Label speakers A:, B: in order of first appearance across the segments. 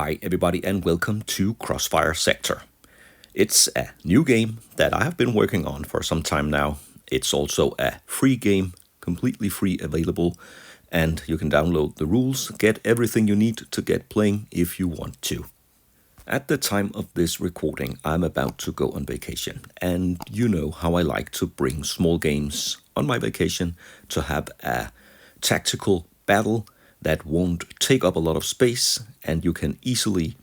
A: Hi everybody and welcome to Crossfire Sector. It's a new game that I have been working on for some time now. It's also a free game, completely free available, and you can download the rules, get everything you need to get playing if you want to. At the time of this recording, I'm about to go on vacation, and you know how I like to bring small games on my vacation to have a tactical battle that won't take up a lot of space and you can easily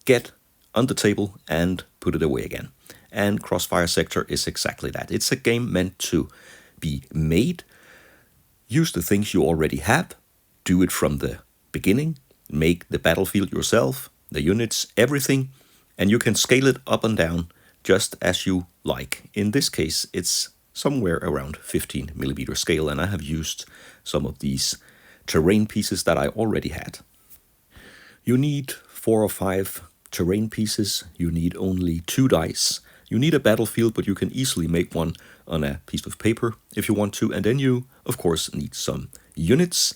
A: get on the table and put it away again. And Crossfire Sector is exactly that. It's a game meant to be made, use the things you already have, do it from the beginning, make the battlefield yourself, the units, everything, and you can scale it up and down just as you like. In this case, it's somewhere around 15mm scale, and I have used some of these terrain pieces that I already had. You need 4 or 5 terrain pieces, you need only 2 dice, you need a battlefield, but you can easily make one on a piece of paper if you want to, and then you, of course, need some units.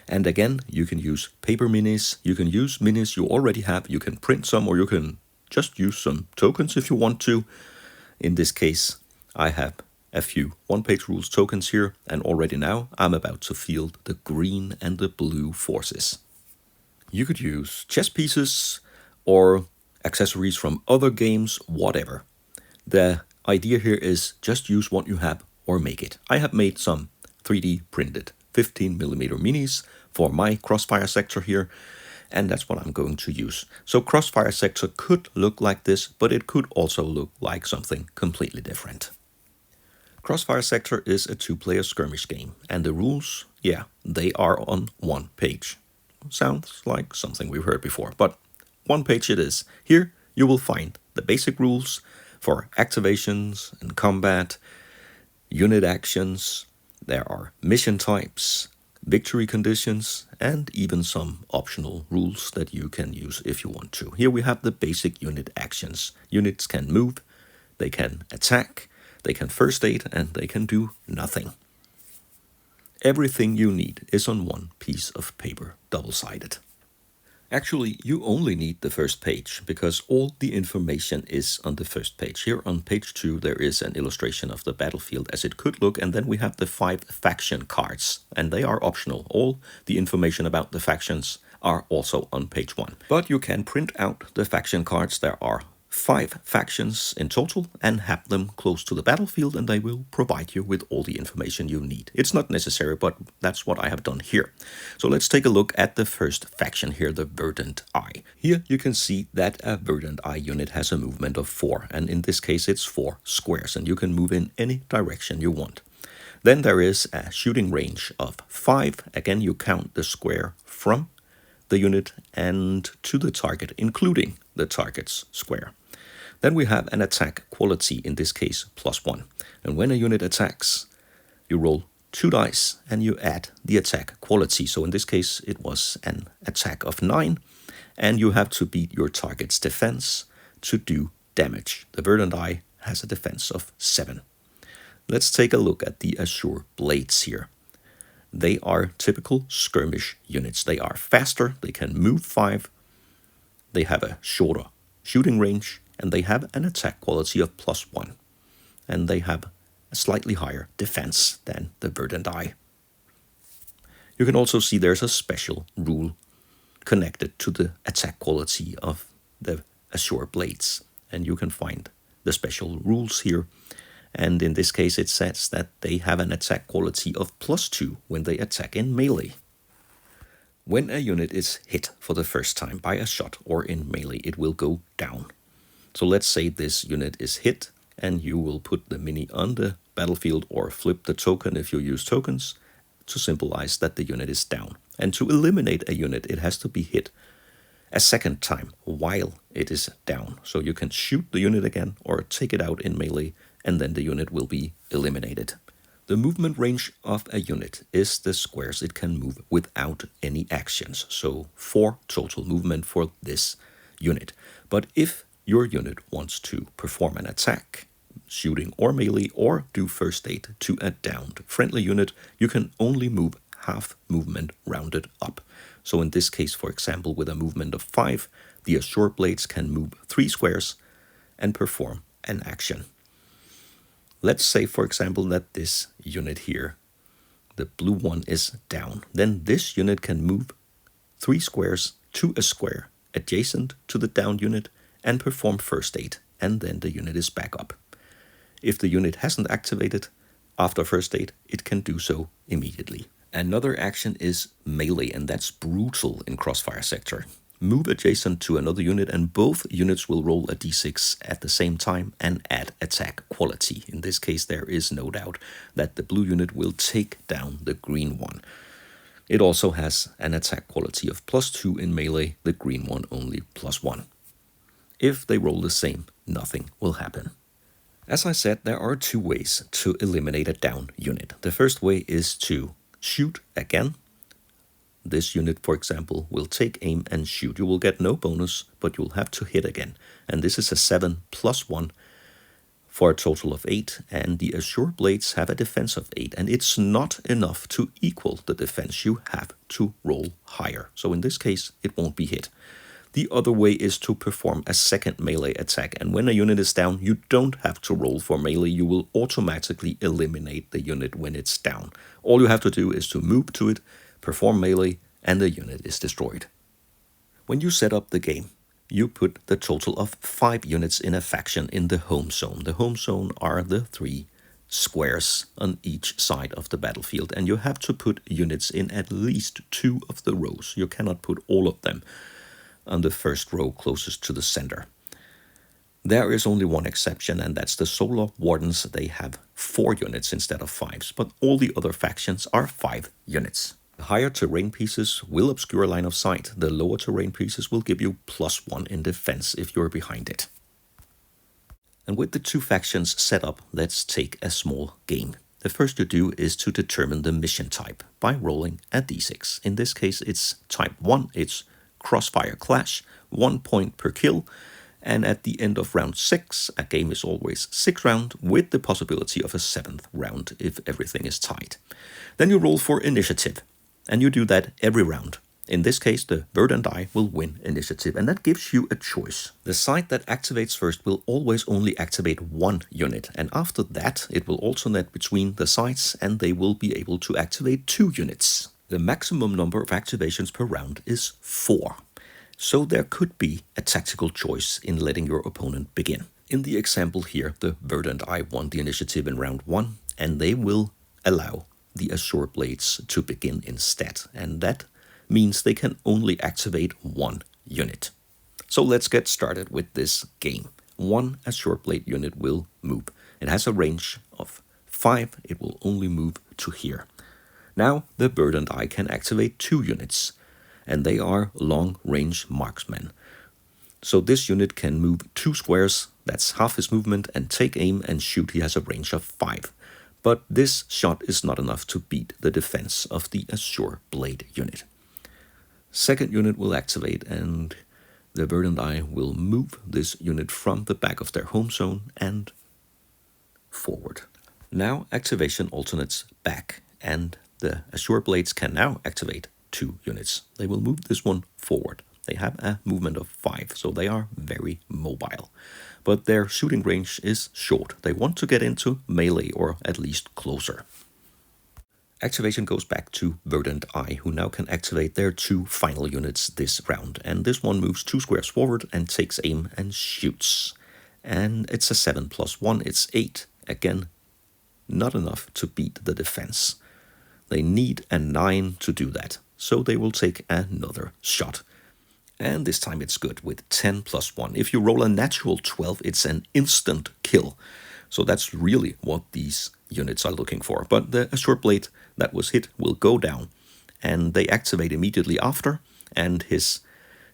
A: And again, you can use paper minis, you can use minis you already have, you can print some, or you can just use some tokens if you want to. In this case, I have a few one-page rules tokens here, and already now I'm about to field the green and the blue forces. You could use chess pieces or accessories from other games, whatever. The idea here is just use what you have or make it. I have made some 3D printed 15mm minis for my Crossfire Sector here, and that's what I'm going to use. So Crossfire Sector could look like this, but it could also look like something completely different. Crossfire Sector is a 2-player skirmish game, and the rules, yeah, they are on 1 page. Sounds like something we've heard before, but 1 page it is. Here you will find the basic rules for activations and combat, unit actions, there are mission types, victory conditions, and even some optional rules that you can use if you want to. Here we have the basic unit actions. Units can move, they can attack, they can first aid, and they can do nothing. Everything you need is on 1 piece of paper, double-sided. Actually, you only need the first page, because all the information is on the first page. Here on page 2 there is an illustration of the battlefield as it could look, and then we have the 5 faction cards, and they are optional. All the information about the factions are also on page 1. But you can print out the faction cards. There are 5 factions in total, and have them close to the battlefield, and they will provide you with all the information you need. It's not necessary, but that's what I have done here. So let's take a look at the first faction here, the Verdant Eye. Here you can see that a Verdant Eye unit has a movement of 4, and in this case it's 4 squares, and you can move in any direction you want. Then there is a shooting range of 5. Again, you count the square from the unit and to the target, including the target's square. Then we have an attack quality, in this case +1. And when a unit attacks, you roll 2 dice and you add the attack quality. So in this case it was an attack of 9, and you have to beat your target's defense to do damage. The Verdant Eye has a defense of 7. Let's take a look at the Azure Blades here. They are typical skirmish units. They are faster, they can move 5, they have a shorter shooting range, and they have an attack quality of +1. And they have a slightly higher defense than the Verdant Eye. You can also see there's a special rule connected to the attack quality of the Azure Blades. And you can find the special rules here. And in this case it says that they have an attack quality of +2 when they attack in melee. When a unit is hit for the first time by a shot or in melee, it will go down. So let's say this unit is hit, and you will put the mini on the battlefield or flip the token if you use tokens to symbolize that the unit is down. And to eliminate a unit, it has to be hit a second time while it is down. So you can shoot the unit again or take it out in melee, and then the unit will be eliminated. The movement range of a unit is the squares it can move without any actions. So 4 total movement for this unit. But if your unit wants to perform an attack, shooting or melee, or do first aid to a downed friendly unit, you can only move half movement rounded up. So in this case, for example, with a movement of 5, the Azure Blades can move 3 squares and perform an action. Let's say, for example, that this unit here, the blue one, is down. Then this unit can move 3 squares to a square adjacent to the down unit and perform first aid, and then the unit is back up. If the unit hasn't activated after first aid, it can do so immediately. Another action is melee, and that's brutal in Crossfire Sector. Move adjacent to another unit and both units will roll a d6 at the same time and add attack quality. In this case, there is no doubt that the blue unit will take down the green one. It also has an attack quality of +2 in melee, the green one only +1. If they roll the same, nothing will happen. As I said, there are 2 ways to eliminate a down unit. The first way is to shoot again. This unit, for example, will take aim and shoot. You will get no bonus, but you'll have to hit again. And this is a 7 + 1 for a total of 8. And the Azure Blades have a defense of 8. And it's not enough to equal the defense. You have to roll higher. So in this case, it won't be hit. The other way is to perform a second melee attack. And when a unit is down, you don't have to roll for melee. You will automatically eliminate the unit when it's down. All you have to do is to move to it, perform melee, and the unit is destroyed. When you set up the game, you put the total of 5 units in a faction in the home zone. The home zone are the 3 squares on each side of the battlefield, and you have to put units in at least 2 of the rows. You cannot put all of them on the first row closest to the center. There is only one exception, and that's the Solar Wardens. They have 4 units instead of 5, but all the other factions are 5 units. The higher terrain pieces will obscure line of sight. The lower terrain pieces will give you +1 in defense if you're behind it. And with the 2 factions set up, let's take a small game. The first you do is to determine the mission type by rolling a d6. In this case, it's type 1. It's Crossfire Clash, 1 point per kill. And at the end of round 6, a game is always 6 rounds with the possibility of a 7th round if everything is tied. Then you roll for initiative, and you do that every round. In this case, the bird and I will win initiative, and that gives you a choice. The side that activates first will always only activate 1 unit, and after that, it will alternate between the sides, and they will be able to activate 2 units. The maximum number of activations per round is 4. So there could be a tactical choice in letting your opponent begin. In the example here, the bird and I won the initiative in round 1, and they will allow the Azure Blades to begin instead, and that means they can only activate 1 unit. So let's get started with this game. 1 Azure Blade unit will move. It has a range of 5. It will only move to here. Now the bird and I can activate 2 units, and they are long-range marksmen. So this unit can move 2 squares, that's half his movement, and take aim and shoot. He has a range of 5. But this shot is not enough to beat the defense of the Azure Blade unit. Second unit will activate, and the bird and I will move this unit from the back of their home zone and forward. Now activation alternates back, and the Azure Blades can now activate 2 units. They will move this one forward. They have a movement of 5, so they are very mobile. But their shooting range is short. They want to get into melee, or at least closer. Activation goes back to Bird and I, who now can activate their 2 final units this round. And this one moves 2 squares forward and takes aim and shoots. And it's a 7 + 1, it's 8. Again, not enough to beat the defense. They need a 9 to do that, so they will take another shot. And this time it's good with 10 + 1. If you roll a natural 12, it's an instant kill. So that's really what these units are looking for. But the Azure Blade that was hit will go down, and they activate immediately after, and his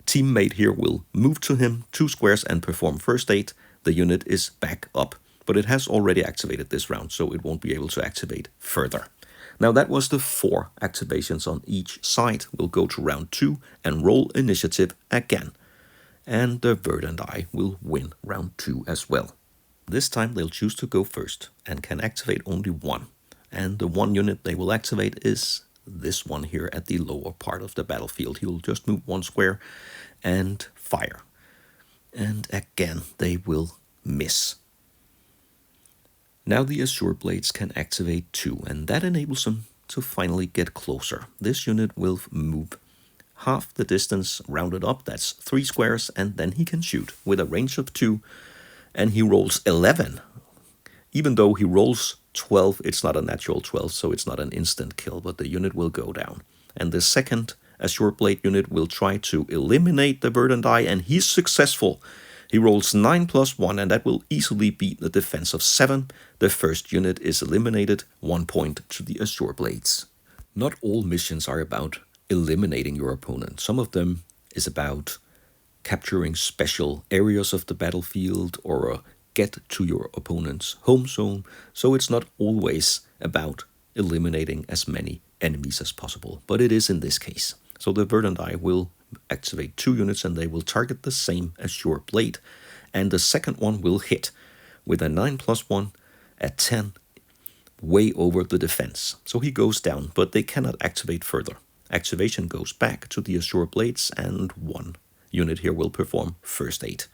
A: teammate here will move to him 2 squares and perform first aid. The unit is back up, but it has already activated this round, so it won't be able to activate further. Now that was the 4 activations on each side. We'll go to round 2 and roll initiative again. And the bird and I will win round 2 as well. This time they'll choose to go first and can activate only 1. And the 1 unit they will activate is this one here at the lower part of the battlefield. He will just move 1 square and fire. And again, they will miss. Now the Azure Blades can activate too, and that enables them to finally get closer. This unit will move half the distance rounded up, that's 3 squares, and then he can shoot with a range of 2, and he rolls 11. Even though he rolls 12, it's not a natural 12, so it's not an instant kill, but the unit will go down. And the second Azure Blade unit will try to eliminate the Verdant Eye, and he's successful. He rolls 9 plus 1, and that will easily beat the defense of 7. The first unit is eliminated, 1 point to the Azure Blades. Not all missions are about eliminating your opponent. Some of them is about capturing special areas of the battlefield or get to your opponent's home zone. So it's not always about eliminating as many enemies as possible, but it is in this case. So the Verdant Eye will activate 2 units and they will target the same Azure Blade. And the second one will hit with a 9 plus 1 at 10, way over the defense. So he goes down, but they cannot activate further. Activation goes back to the Azure Blades, and 1 unit here will perform first aid.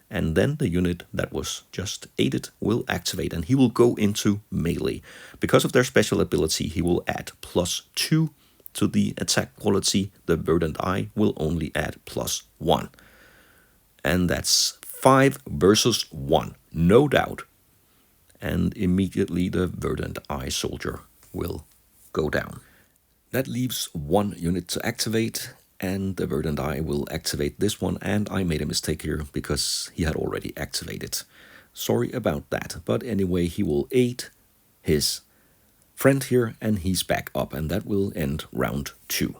A: And then the unit that was just aided will activate, and he will go into melee. Because of their special ability, he will add +2 to the attack quality. The Verdant Eye will only add +1. And that's 5 versus 1, no doubt. And immediately the Verdant Eye soldier will go down. That leaves 1 unit to activate, and the Verdant Eye will activate this one, and I made a mistake here because he had already activated. Sorry about that, but anyway, he will aid his friend here, and he's back up, and that will end round 2.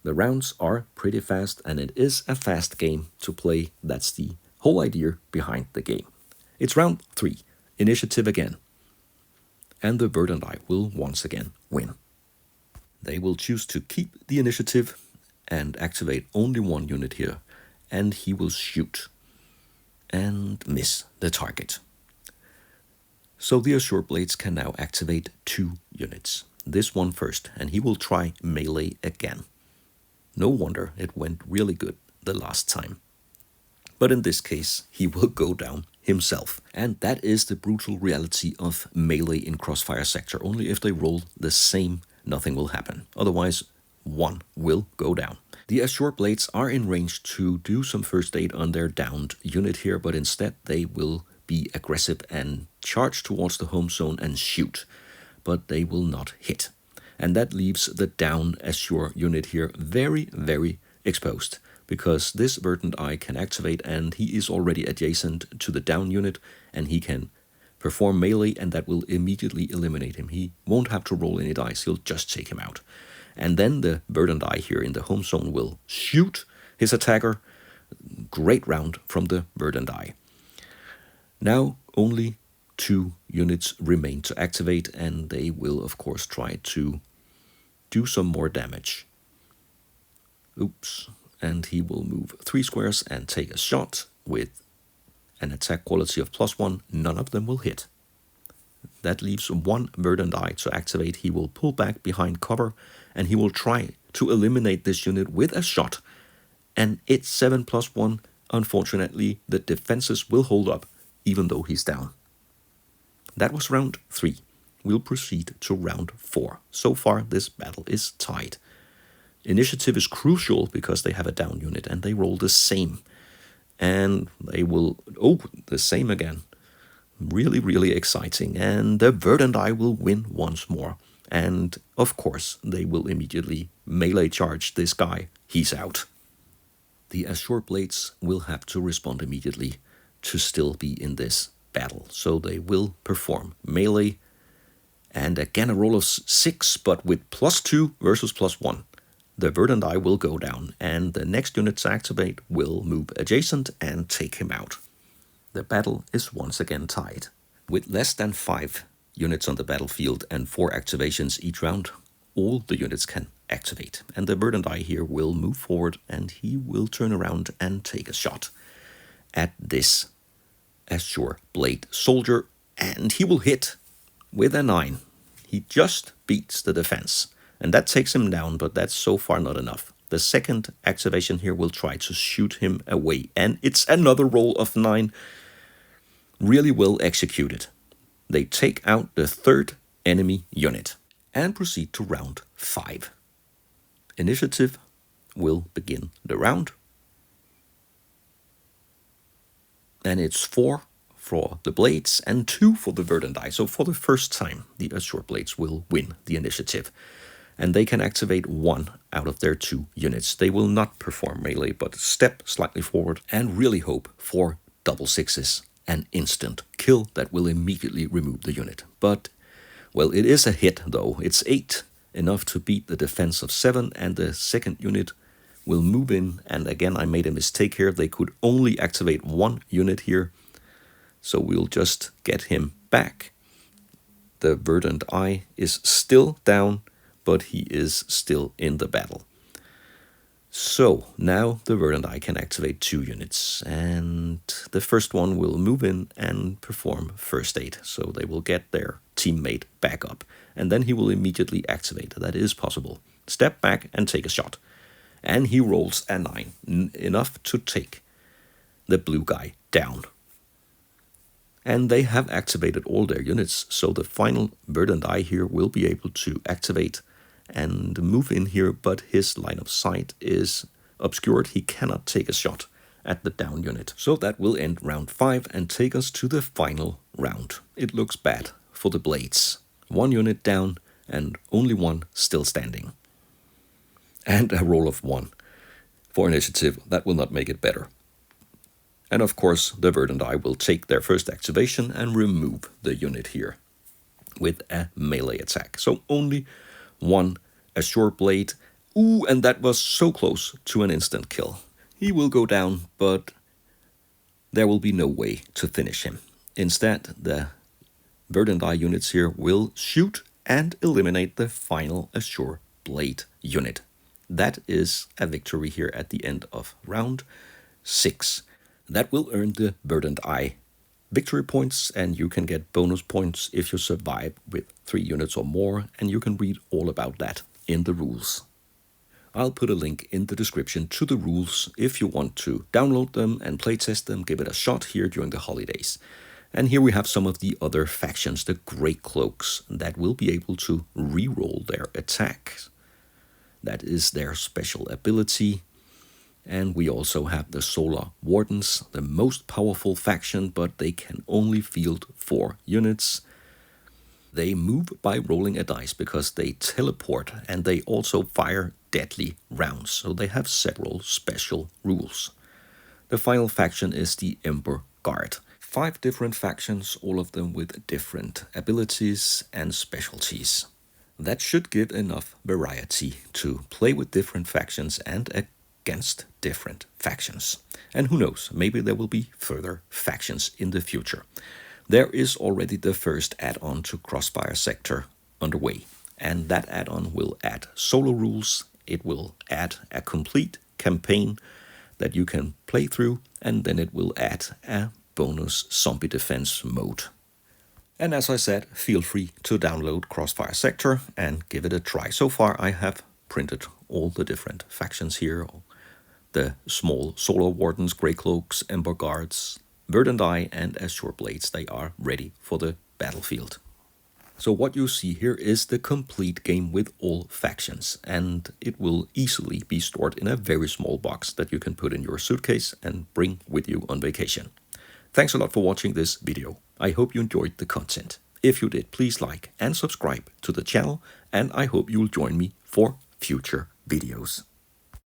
A: The rounds are pretty fast, and it is a fast game to play. That's the whole idea behind the game. It's round 3, initiative again, and the Verdant Eye will once again win. They will choose to keep the initiative and activate only 1 unit here, and he will shoot and miss the target. So the Azure Blades can now activate 2 units. This one first, and he will try melee again. No wonder it went really good the last time. But in this case, he will go down himself. And that is the brutal reality of melee in Crossfire Sector. Only if they roll the same, nothing will happen. Otherwise, 1 will go down. The Azure Blades are in range to do some first aid on their downed unit here, but instead they will be aggressive and charge towards the home zone and shoot. But they will not hit. And that leaves the down Azure unit here very, very exposed, because this Verdant Eye can activate, and he is already adjacent to the down unit, and he can perform melee, and that will immediately eliminate him. He won't have to roll any dice, he'll just take him out. And then the Verdant Eye here in the home zone will shoot his attacker. Great round from the Verdant Eye. Now only 2 units remain to activate, and they will of course try to do some more damage. Oops. And he will move 3 squares and take a shot with an attack quality of +1. None of them will hit. That leaves 1 Verdant Eye to activate. He will pull back behind cover, and he will try to eliminate this unit with a shot. And it's 7 plus 1. Unfortunately, the defenses will hold up, even though he's down. That was round 3. We'll proceed to round 4. So far, this battle is tied. Initiative is crucial because they have a down unit, and they roll the same. And they will... Oh, the same again. Really, really exciting. And the Verdant Eye will win once more. And, of course, they will immediately melee charge this guy. He's out. The Azure Blades will have to respond immediately to still be in this battle. So they will perform melee. And again, a roll of 6, but with +2 versus +1. The Verdant Eye will go down, and the next unit to activate will move adjacent and take him out. The battle is once again tied. With less than 5 units on the battlefield and 4 activations each round, all the units can activate. And the Verdant Eye here will move forward, and he will turn around and take a shot at this Azure Blade soldier, and he will hit with a 9. He just beats the defense. And that takes him down, but that's so far not enough. The second activation here will try to shoot him away. And it's another roll of 9. Really well executed. They take out the third enemy unit and proceed to round 5. Initiative will begin the round. And it's 4 for the blades and 2 for the verdant eye. So for the first time, the Azure blades will win the initiative. And they can activate 1 out of their 2 units. They will not perform melee, but step slightly forward and really hope for double 6s. An instant kill that will immediately remove the unit. But, well, it is a hit though. It's 8, enough to beat the defense of 7, and the second unit will move in. And again, I made a mistake here. They could only activate 1 unit here. So we'll just get him back. The verdant eye is still down, but he is still in the battle. So now the verdant eye can activate 2 units, and the first one will move in and perform first aid. So they will get their teammate back up, and then he will immediately activate. That is possible. Step back and take a shot. And he rolls a 9, enough to take the blue guy down. And they have activated all their units, so the final verdant eye here will be able to activate and move in here, but his line of sight is obscured. He cannot take a shot at the down unit. So that will end round 5 and take us to the final round. It looks bad for the blades. 1 unit down and only 1 still standing. And a roll of 1 for initiative. That will not make it better. And of course, the verdant eye will take their first activation and remove the unit here with a melee attack. So only 1 Azure blade. Ooh, and that was so close to an instant kill. He will go down, but there will be no way to finish him. Instead, the verdant eye units here will shoot and eliminate the final Azure blade unit. That is a victory here at the end of round 6. That will earn the verdant eye victory points, and you can get bonus points if you survive with 3 units or more, and you can read all about that in the rules. I'll put a link in the description to the rules if you want to download them and playtest them, give it a shot here during the holidays. And here we have some of the other factions, the Grey Cloaks, that will be able to re-roll their attacks. That is their special ability. And we also have the Solar Wardens, the most powerful faction, but they can only field 4 units. They move by rolling a dice because they teleport, and they also fire deadly rounds, so they have several special rules. The final faction is the Ember Guard. 5 different factions, all of them with different abilities and specialties. That should give enough variety to play with different factions and against different factions. And who knows, maybe there will be further factions in the future. There is already the first add-on to Crossfire Sector underway, and that add-on will add solo rules. It will add a complete campaign that you can play through, and then it will add a bonus zombie defense mode. And as I said, feel free to download Crossfire Sector and give it a try. So far I have printed all the different factions here. The small Solar Wardens, Grey Cloaks, Ember Guards, Verdant Eye and Azure Blades. They are ready for the battlefield. So what you see here is the complete game with all factions, and it will easily be stored in a very small box that you can put in your suitcase and bring with you on vacation. Thanks a lot for watching this video. I hope you enjoyed the content. If you did, please like and subscribe to the channel, and I hope you'll join me for future videos.